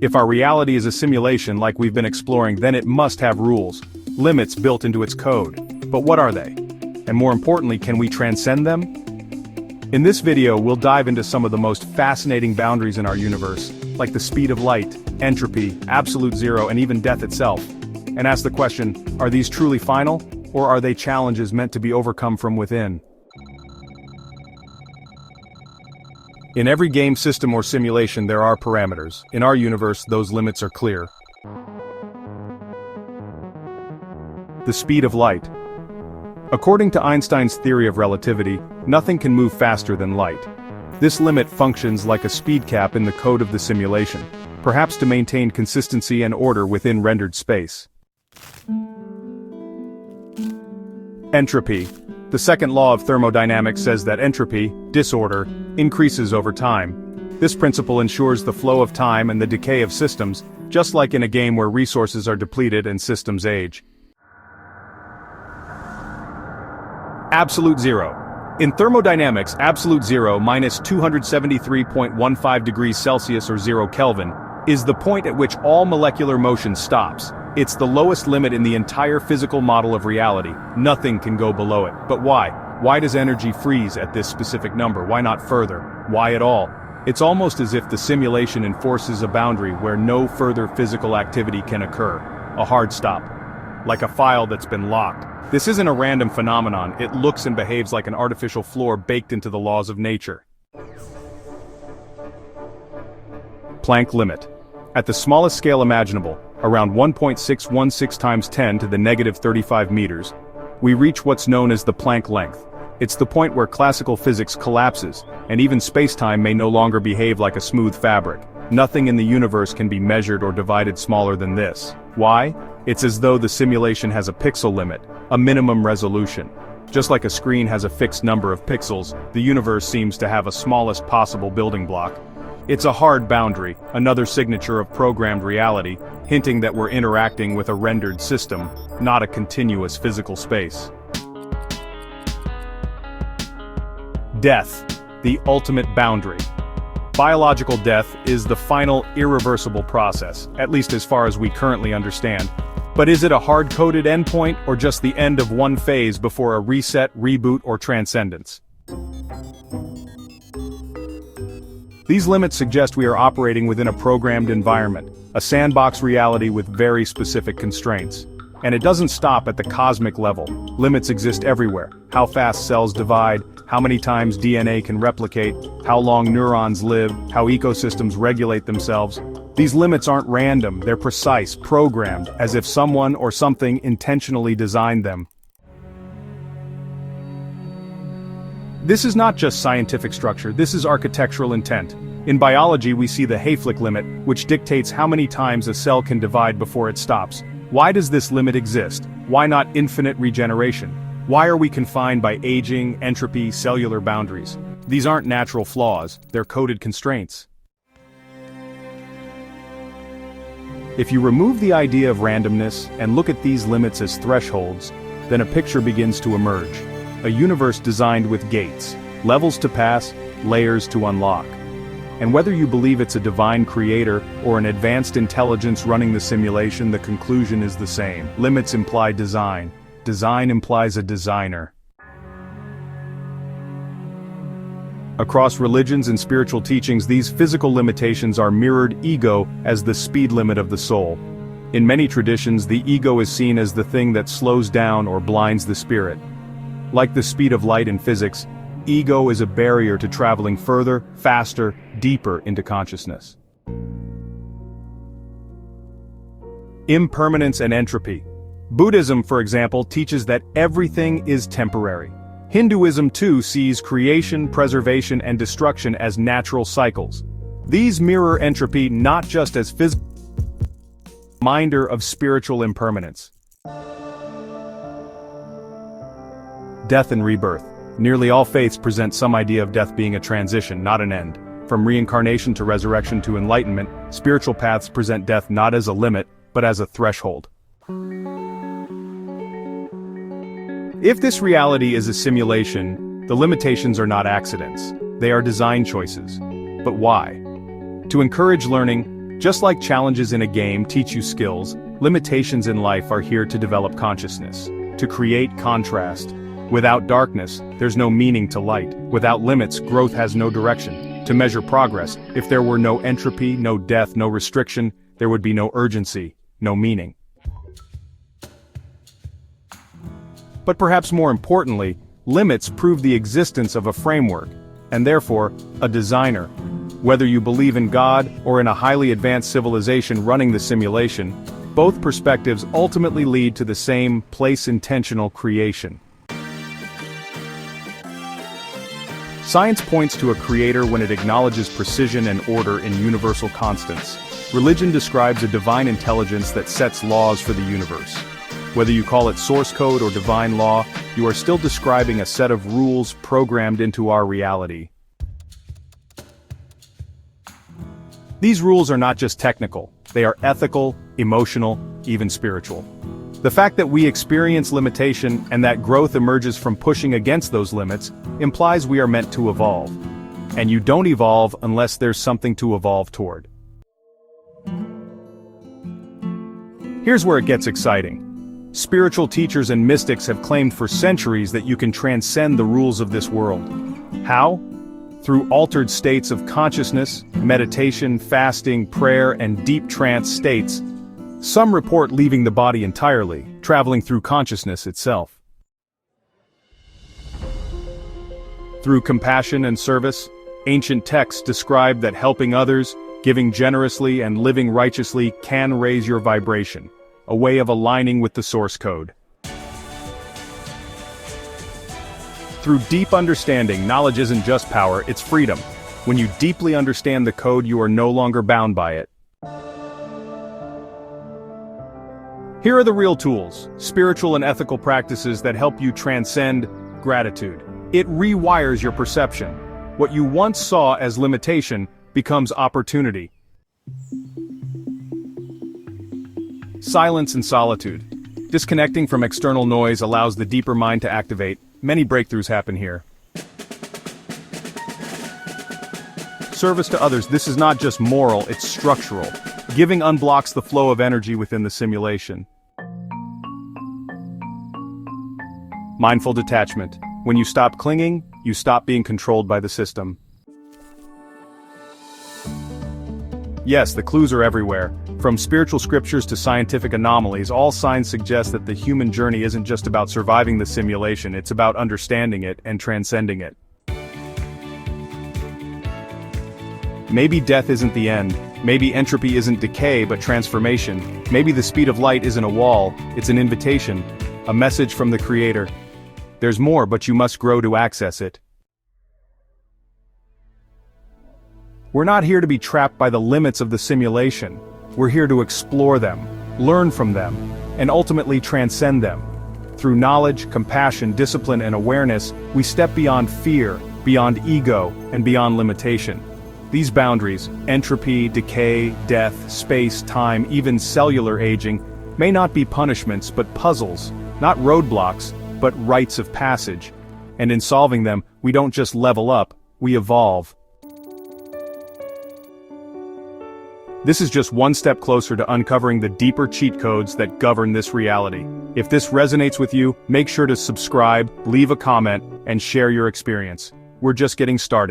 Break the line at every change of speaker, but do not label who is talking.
If our reality is a simulation like we've been exploring, then it must have rules, limits built into its code. But what are they? And more importantly, can we transcend them? In this video, we'll dive into some of the most fascinating boundaries in our universe, like the speed of light, entropy, absolute zero, and even death itself. And ask the question, are these truly final, or are they challenges meant to be overcome from within? In every game system or simulation there are parameters. In our universe, those limits are clear. The speed of light. According to Einstein's theory of relativity, nothing can move faster than light. This limit functions like a speed cap in the code of the simulation, perhaps to maintain consistency and order within rendered space. Entropy. The second law of thermodynamics says that entropy, disorder, increases over time. This principle ensures the flow of time and the decay of systems, just like in a game where resources are depleted and systems age. Absolute zero. In thermodynamics, absolute zero minus 273.15 degrees Celsius or 0 Kelvin is the point at which all molecular motion stops. It's the lowest limit in the entire physical model of reality. Nothing can go below it. But why? Why does energy freeze at this specific number? Why not further? Why at all? It's almost as if the simulation enforces a boundary where no further physical activity can occur. A hard stop. Like a file that's been locked. This isn't a random phenomenon. It looks and behaves like an artificial floor baked into the laws of nature. Planck limit. At the smallest scale imaginable, around 1.616 times 10 to the negative 35 meters, we reach what's known as the Planck length. It's the point where classical physics collapses, and even space-time may no longer behave like a smooth fabric. Nothing in the universe can be measured or divided smaller than this. Why? It's as though the simulation has a pixel limit, a minimum resolution. Just like a screen has a fixed number of pixels, the universe seems to have a smallest possible building block. It's a hard boundary, another signature of programmed reality, hinting that we're interacting with a rendered system, not a continuous physical space. Death, the ultimate boundary. Biological death is the final, irreversible process, at least as far as we currently understand. But is it a hard-coded endpoint, or just the end of one phase before a reset, reboot, or transcendence? These limits suggest we are operating within a programmed environment, a sandbox reality with very specific constraints. And it doesn't stop at the cosmic level. Limits exist everywhere. How fast cells divide, how many times DNA can replicate, how long neurons live, how ecosystems regulate themselves. These limits aren't random, they're precise, programmed, as if someone or something intentionally designed them. This is not just scientific structure, this is architectural intent. In biology we see the Hayflick limit, which dictates how many times a cell can divide before it stops. Why does this limit exist? Why not infinite regeneration? Why are we confined by aging, entropy, cellular boundaries? These aren't natural flaws, they're coded constraints. If you remove the idea of randomness and look at these limits as thresholds, then a picture begins to emerge. A universe designed with gates, levels to pass, layers to unlock. And whether you believe it's a divine creator or an advanced intelligence running the simulation, the conclusion is the same. Limits imply design. Design implies a designer. Across religions and spiritual teachings, these physical limitations are mirrored ego as the speed limit of the soul. In many traditions, the ego is seen as the thing that slows down or blinds the spirit. Like the speed of light in physics, ego is a barrier to traveling further, faster, deeper into consciousness. Impermanence and entropy. Buddhism, for example, teaches that everything is temporary. Hinduism too sees creation, preservation, and destruction as natural cycles. These mirror entropy not just as physical, but as a reminder of spiritual impermanence. Death and rebirth. Nearly all faiths present some idea of death being a transition, not an end. From reincarnation to resurrection to enlightenment, spiritual paths present death not as a limit, but as a threshold. If this reality is a simulation, the limitations are not accidents. They are design choices. But why? To encourage learning, just like challenges in a game teach you skills, limitations in life are here to develop consciousness, to create contrast. Without darkness, there's no meaning to light. Without limits, growth has no direction. To measure progress, if there were no entropy, no death, no restriction, there would be no urgency, no meaning. But perhaps more importantly, limits prove the existence of a framework, and therefore, a designer. Whether you believe in God or in a highly advanced civilization running the simulation, both perspectives ultimately lead to the same place-intentional creation. Science points to a creator when it acknowledges precision and order in universal constants. Religion describes a divine intelligence that sets laws for the universe. Whether you call it source code or divine law, you are still describing a set of rules programmed into our reality. These rules are not just technical, they are ethical, emotional, even spiritual. The fact that we experience limitation and that growth emerges from pushing against those limits implies we are meant to evolve. And you don't evolve unless there's something to evolve toward. Here's where it gets exciting. Spiritual teachers and mystics have claimed for centuries that you can transcend the rules of this world. How? Through altered states of consciousness, meditation, fasting, prayer, and deep trance states. Some report leaving the body entirely, traveling through consciousness itself. Through compassion and service, ancient texts describe that helping others, giving generously, and living righteously can raise your vibration, a way of aligning with the source code. Through deep understanding, knowledge isn't just power, it's freedom. When you deeply understand the code, you are no longer bound by it. Here are the real tools, spiritual and ethical practices that help you transcend gratitude. It rewires your perception. What you once saw as limitation becomes opportunity. Silence and solitude. Disconnecting from external noise allows the deeper mind to activate. Many breakthroughs happen here. Service to others. This is not just moral, it's structural. Giving unblocks the flow of energy within the simulation. Mindful detachment. When you stop clinging, you stop being controlled by the system. Yes, the clues are everywhere. From spiritual scriptures to scientific anomalies, all signs suggest that the human journey isn't just about surviving the simulation, it's about understanding it and transcending it. Maybe death isn't the end. Maybe entropy isn't decay but transformation. Maybe the speed of light isn't a wall, it's an invitation, a message from the Creator. There's more, but you must grow to access it. We're not here to be trapped by the limits of the simulation. We're here to explore them, learn from them, and ultimately transcend them. Through knowledge, compassion, discipline, and awareness, we step beyond fear, beyond ego, and beyond limitation. These boundaries, entropy, decay, death, space, time, even cellular aging, may not be punishments but puzzles, not roadblocks, but rites of passage. And in solving them, we don't just level up, we evolve. This is just one step closer to uncovering the deeper cheat codes that govern this reality. If this resonates with you, make sure to subscribe, leave a comment, and share your experience. We're just getting started.